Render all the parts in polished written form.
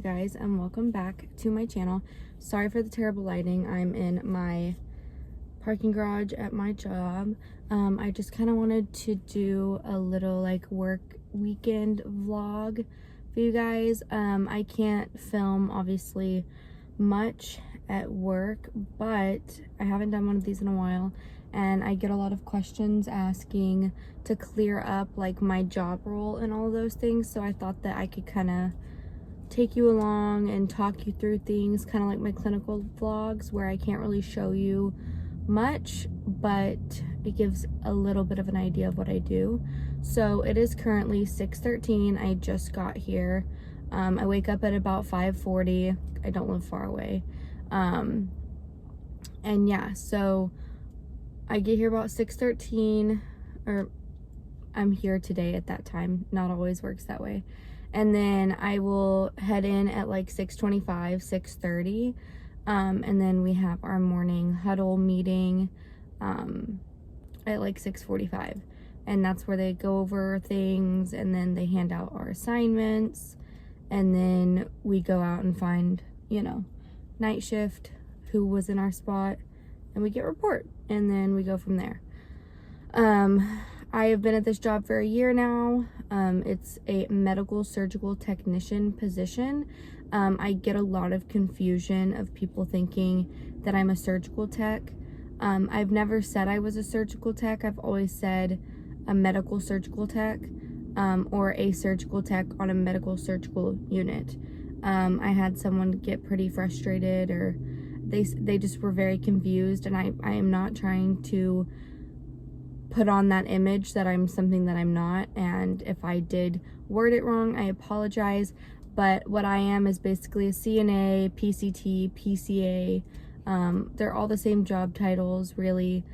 guys, and welcome back to my channel. Sorry for the terrible lighting. I'm in my parking garage at my job. I just kind of wanted to do a little like work weekend vlog for you guys. I can't film obviously much at work, but I haven't done one of these in a while, and I get a lot of questions asking to clear up like my job role and all those things. So I thought that I could kind of take you along and talk you through things, kind of like my clinical vlogs where I can't really show you much, but it gives a little bit of an idea of what I do. So it is currently 6:13. I just got here. I wake up at about 5:40. I don't live far away. And yeah, so I get here about 6:13, or I'm here today at that time. Not always works that way. And then I will head in at like 6:25, 6:30. And then we have our morning huddle meeting at like 6:45. And that's where they go over things, and then they hand out our assignments. And then we go out and find, you know, night shift, who was in our spot, and we get a report. And then we go from there. I have been at this job for a year now. It's a medical surgical technician position. I get a lot of confusion of people thinking that I'm a surgical tech. I've never said I was a surgical tech. I've always said a medical surgical tech, or a surgical tech on a medical surgical unit. I had someone get pretty frustrated, or they just were very confused, and I am not trying to put on that image that I'm something that I'm not. And if I did word it wrong, I apologize. But what I am is basically a CNA, PCT, PCA. They're all the same job titles, really.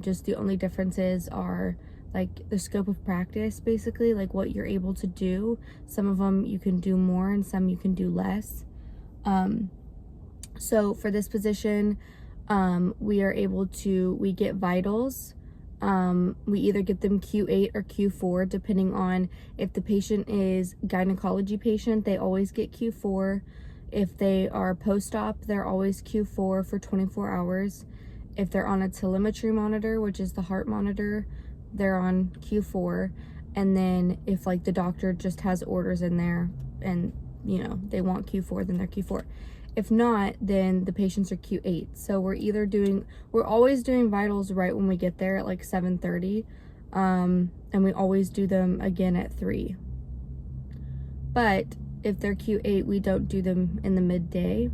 Just the only differences are like the scope of practice, basically, like what you're able to do. Some of them you can do more, and some you can do less. So for this position, we get vitals. We either get them Q8 or Q4, depending on if the patient is gynecology patient, they always get Q4. If they are post-op, they're always Q4 for 24 hours. If they're on a telemetry monitor, which is the heart monitor, they're on Q4. And then if like the doctor just has orders in there and, you know, they want Q4, then they're Q4. If not, then the patients are Q8. So we're always doing vitals right when we get there at like 7:30. And we always do them again at 3. But if they're Q8, we don't do them in the midday.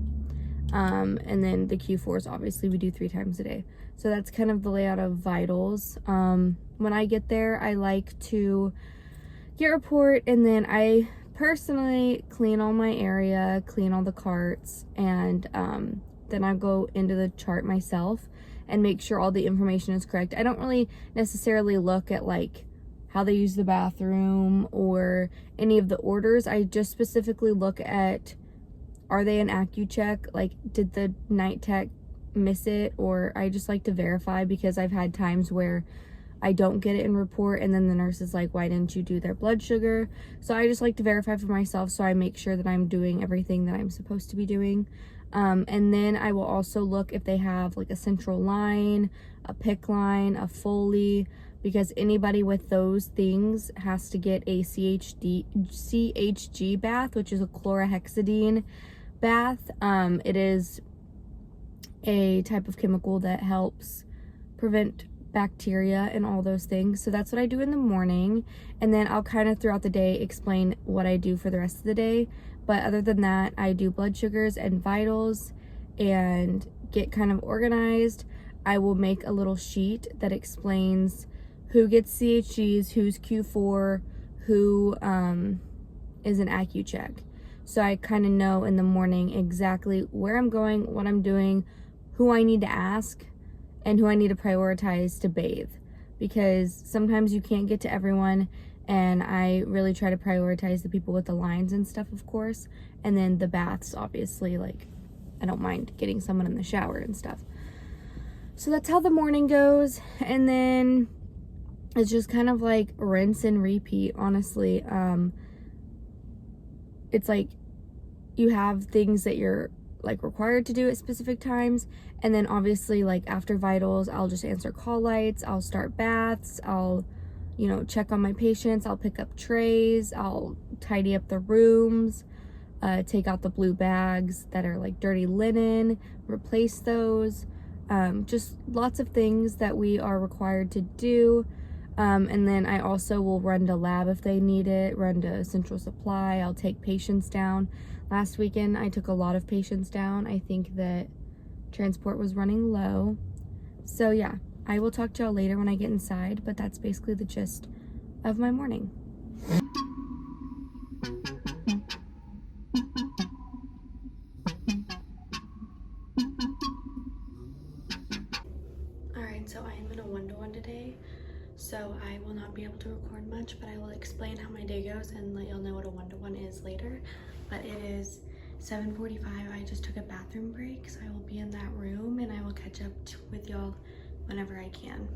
And then the Q4s, obviously, we do 3 times a day. So that's kind of the layout of vitals. When I get there, I like to get a report, and then I personally clean all my area, clean all the carts, and then I go into the chart myself and make sure all the information is correct. I don't really necessarily look at like how they use the bathroom or any of the orders. I just specifically look at, are they an AccuCheck? Like, did the night tech miss it? Or I just like to verify, because I've had times where I don't get it in report, and then the nurse is like, why didn't you do their blood sugar? So I just like to verify for myself, so I make sure that I'm doing everything that I'm supposed to be doing. And then I will also look if they have like a central line, a PICC line, a Foley, because anybody with those things has to get a CHG bath, which is a chlorhexidine bath. It is a type of chemical that helps prevent bacteria and all those things. So that's what I do in the morning, and then I'll kind of throughout the day explain what I do for the rest of the day. But other than that, I do blood sugars and vitals and get kind of organized. I will make a little sheet that explains who gets CHGs, who's Q4, who is an AccuCheck. So I kind of know in the morning exactly where I'm going, what I'm doing, who I need to ask, and who I need to prioritize to bathe, because sometimes you can't get to everyone, and I really try to prioritize the people with the lines and stuff, of course, and then the baths, obviously, like I don't mind getting someone in the shower and stuff. So that's how the morning goes, and then it's just kind of like rinse and repeat, honestly. It's like you have things that you're like required to do at specific times, and then obviously like after vitals I'll just answer call lights, I'll start baths, I'll, you know, check on my patients, I'll pick up trays, I'll tidy up the rooms, take out the blue bags that are like dirty linen, replace those, just lots of things that we are required to do. And then I also will run to lab if they need it, run to central supply, I'll take patients down. Last weekend I took a lot of patients down. I think that transport was running low. So yeah, I will talk to y'all later when I get inside, but that's basically the gist of my morning. Alright, so I am in a one-to-one today, so I will not be able to record much, but I will explain how my day goes and let y'all know what a one-to-one is later. But it is 7:45. I just took a bathroom break, so I will be in that room and I will catch up with y'all whenever I can.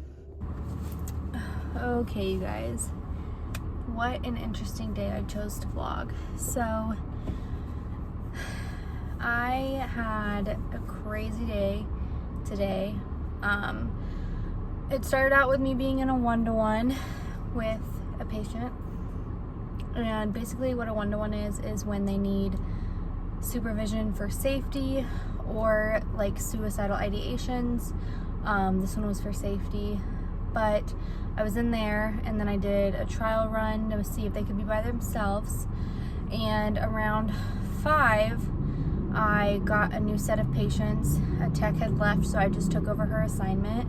Okay, you guys, what an interesting day I chose to vlog. So I had a crazy day today. It started out with me being in a one-to-one with a patient, and basically what a one-to-one is when they need supervision for safety or like suicidal ideations. This one was for safety, but I was in there and then I did a trial run to see if they could be by themselves, and around 5 I got a new set of patients. A tech had left, so I just took over her assignment,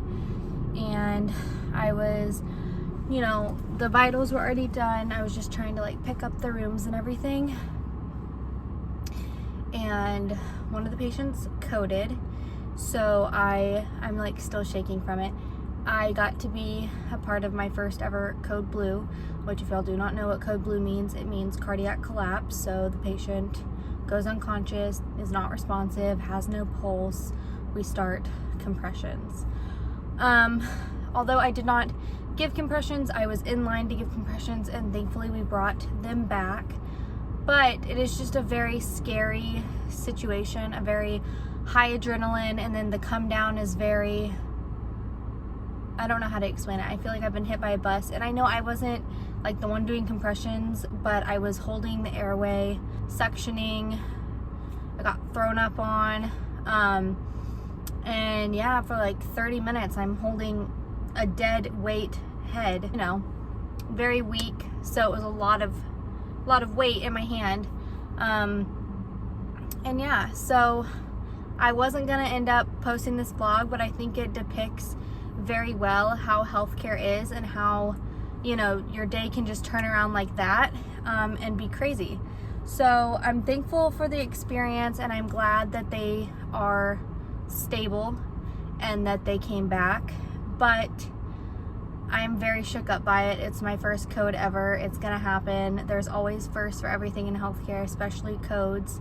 and I was, you know, the vitals were already done. I was just trying to like pick up the rooms and everything, and one of the patients coded, so I'm like still shaking from it. I got to be a part of my first ever code blue, which if y'all do not know what code blue means, it means cardiac collapse. So the patient goes unconscious, is not responsive, has no pulse, we start compressions. Although I did not give compressions, I was in line to give compressions, and thankfully we brought them back. But it is just a very scary situation, a very high adrenaline, and then the come down is very, I don't know how to explain it. I feel like I've been hit by a bus, and I know I wasn't like the one doing compressions, but I was holding the airway, suctioning, I got thrown up on, and yeah, for like 30 minutes I'm holding a dead weight head, you know, very weak, so it was a lot of weight in my hand, and yeah, so I wasn't gonna end up posting this vlog, but I think it depicts very well how healthcare is and how, you know, your day can just turn around like that, and be crazy. So I'm thankful for the experience, and I'm glad that they are stable and that they came back, but I'm very shook up by it. It's my first code ever. It's gonna happen. There's always firsts for everything in healthcare, especially codes,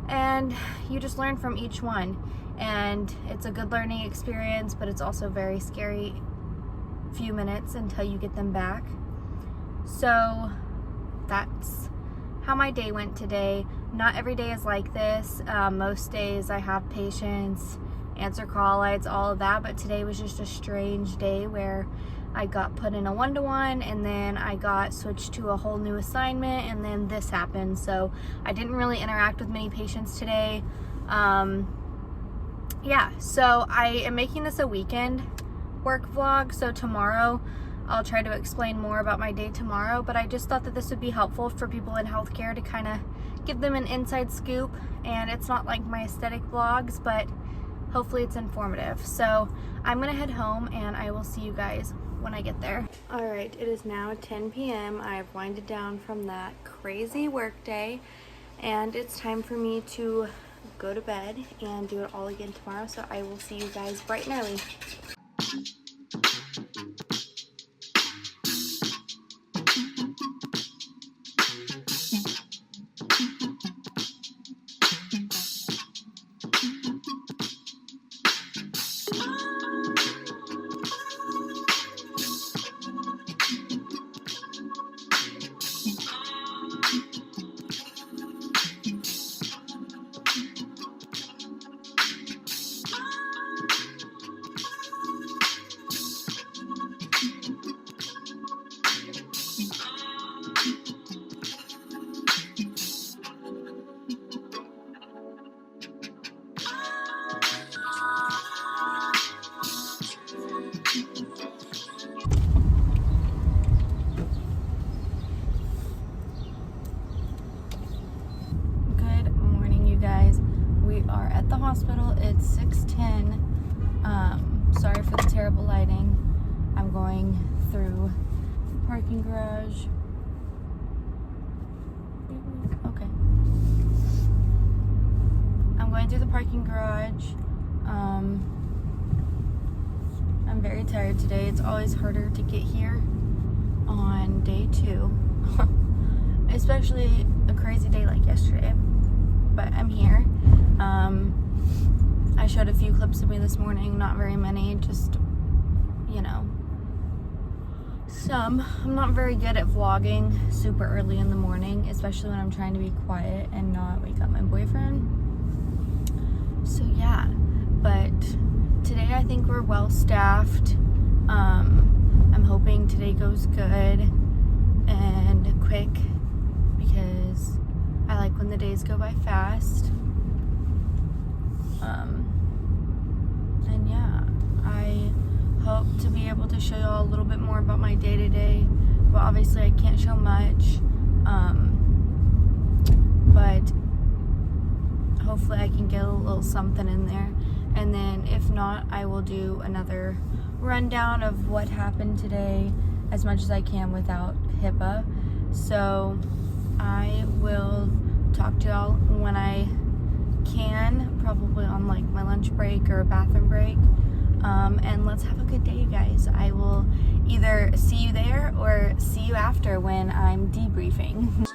and you just learn from each one, and it's a good learning experience, but it's also very scary few minutes until you get them back. So that's how my day went today. Not every day is like this. Most days I have patients, answer call lights, all of that, but today was just a strange day where I got put in a one-to-one, and then I got switched to a whole new assignment, and then this happened. So I didn't really interact with many patients today. Yeah, so I am making this a weekend work vlog, so tomorrow I'll try to explain more about my day tomorrow, but I just thought that this would be helpful for people in healthcare to kind of give them an inside scoop, and it's not like my aesthetic vlogs, but hopefully it's informative. So I'm gonna head home and I will see you guys when I get there. All right, it is now 10 p.m. I've winded down from that crazy work day, and it's time for me to go to bed and do it all again tomorrow. So I will see you guys bright and early. hospital. It's 6:10. Sorry for the terrible lighting. I'm going through the parking garage. Okay. I'm going through the parking garage. I'm very tired today. It's always harder to get here on day 2. Especially a crazy day like yesterday. But I'm here. I showed a few clips of me this morning, not very many, just, you know, some. I'm not very good at vlogging super early in the morning, especially when I'm trying to be quiet and not wake up my boyfriend. So yeah, but today I think we're well staffed. I'm hoping today goes good and quick because I like when the days go by fast. And yeah, I hope to be able to show y'all a little bit more about my day-to-day, but obviously I can't show much. But hopefully I can get a little something in there. And then if not, I will do another rundown of what happened today as much as I can without HIPAA. So I will talk to y'all when I can, probably on like my lunch break or a bathroom break. And let's have a good day, you guys. I will either see you there or see you after when I'm debriefing.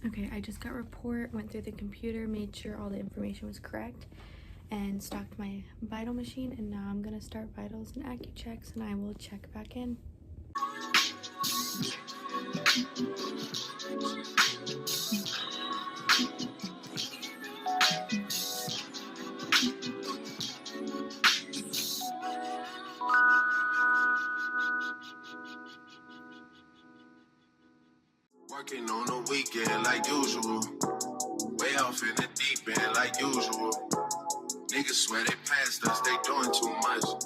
Okay, I just got a report, went through the computer, made sure all the information was correct, and stocked my vital machine, and now I'm gonna start vitals and AccuChecks, and I will check back in. Working on the weekend like usual. Way off in the deep end like usual. Niggas swear they passed us, they doing too much.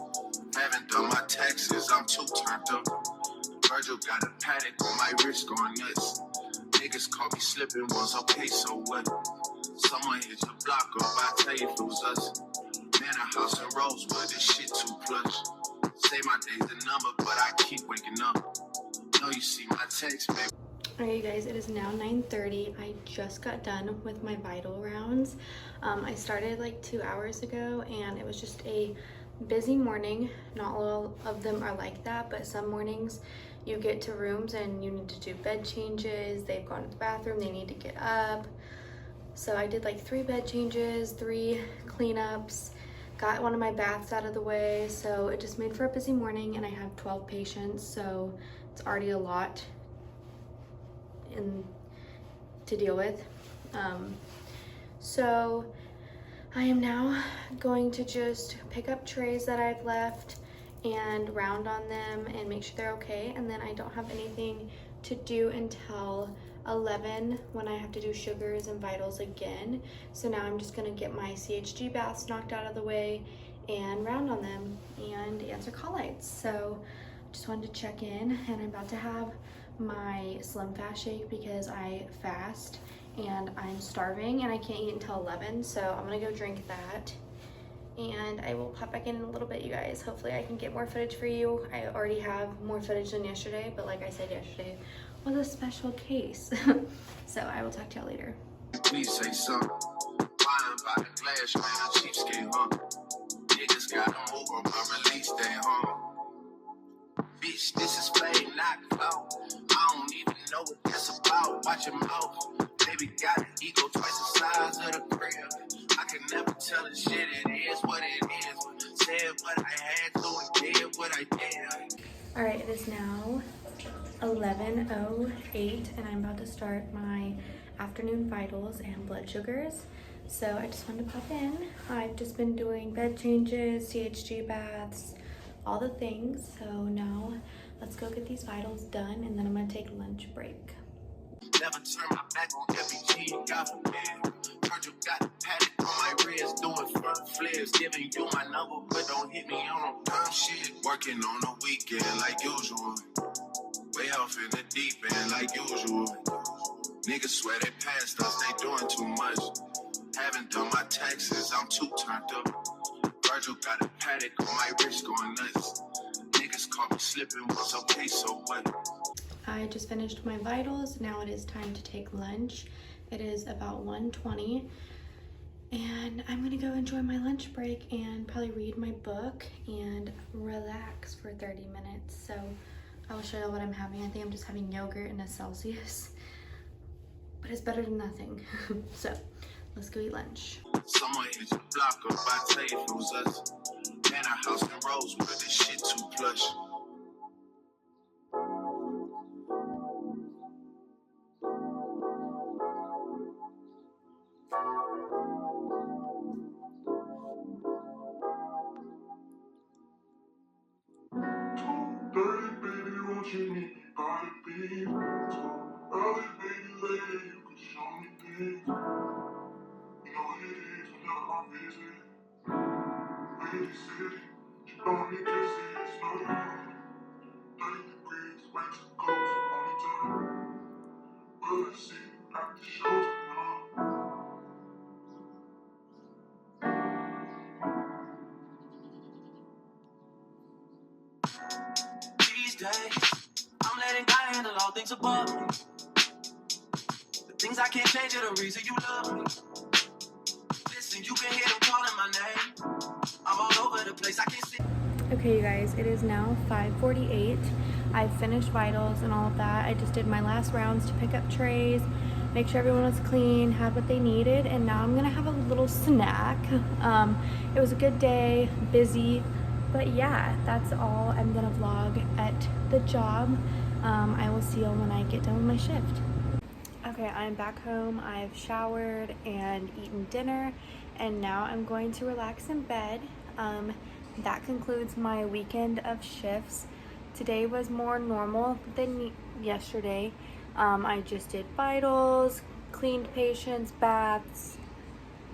Haven't done my taxes, I'm too turned up. Virgil got a panic on my wrist going nuts. Niggas caught me slipping once, okay, so what? Someone hit your block up, I tell you if it was us. Man, a house in Rosewood, this shit too plush. Say my day's a number, but I keep waking up. Know you see my text, baby. Alright, you guys, it is now 9:30. I just got done with my vital rounds. I started like 2 hours ago, and it was just a busy morning. Not all of them are like that, but some mornings you get to rooms and you need to do bed changes. They've gone to the bathroom, they need to get up. So I did like 3 bed changes, 3 cleanups, got one of my baths out of the way, so it just made for a busy morning, and I have 12 patients, so it's already a lot to deal with. So I am now going to just pick up trays that I've left and round on them and make sure they're okay, and then I don't have anything to do until 11 when I have to do sugars and vitals again. So now I'm just gonna get my CHG baths knocked out of the way and round on them and answer call lights. So just wanted to check in, and I'm about to have my Slim Fast shake because I fast and I'm starving and I can't eat until 11, so I'm gonna go drink that. And I will pop back in a little bit, you guys. Hopefully I can get more footage for you. I already have more footage than yesterday, but like I said, yesterday was a special case. So I will talk to y'all later. Please say something. Lying by the glass, man, a cheapskate, huh? Niggas got them over my release day, huh? Bitch, this is fame, not clout. I don't even know what that's about. Watch your mouth. Baby got an ego twice the size of the crib. I can never tell a shit, it is what it is. Said what I had to and did what I did. Alright, it is now 11:08 and I'm about to start my afternoon vitals and blood sugars. So I just wanted to pop in. I've just been doing bed changes, CHG baths, all the things. So now let's go get these vitals done, and then I'm gonna take lunch break. Never turn my back on every G you got for me. Heard you got the paddock on my wrist, doing front flips, giving you my number, but don't hit me on no dumb shit. Working on the weekend like usual. Way off in the deep end like usual. Niggas swear they passed us, they doing too much. Haven't done my taxes, I'm too turned up. Virgil got a paddock on my wrist going nuts. Niggas caught me slipping, was okay, so what? I just finished my vitals. Now it is time to take lunch. It is about 1:20 and I'm gonna go enjoy my lunch break and probably read my book and relax for 30 minutes. So I will show you what I'm having. I think I'm just having yogurt and a Celsius, but it's better than nothing. So let's go eat lunch. Someone hit the block up, I tell you if it was us. Man, our house in Rosewood, this shit too plush. These days, I'm letting God handle all things above me. The things I can't change are the reason you love me. Listen, you can hear them calling my name. I'm all over the place, I can't see. Okay, you guys, it is now 5:48. I've finished vitals and all of that. I just did my last rounds to pick up trays, make sure everyone was clean, had what they needed, and now I'm gonna have a little snack. It was a good day, busy, but yeah, that's all I'm gonna vlog at the job. I will see you when I get done with my shift. Okay, I'm back home. I've showered and eaten dinner, and now I'm going to relax in bed. That concludes my weekend of shifts. Today was more normal than yesterday. I just did vitals, cleaned patients, baths,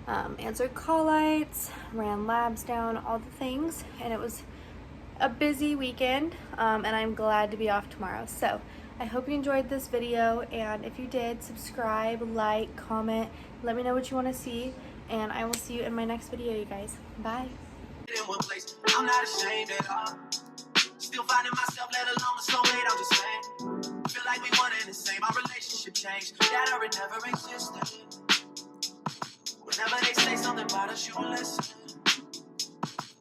answered call lights, ran labs down, all the things, and it was a busy weekend, and I'm glad to be off tomorrow. So I hope you enjoyed this video, and if you did, subscribe, like, comment, let me know what you want to see, and I will see you in my next video, you guys. Bye. In one place, I'm not ashamed at all. Still finding myself, let alone a soulmate, I'm just saying. Feel like we one and the same, our relationship changed. That or it never existed. Whenever they say something about us, you don't listen.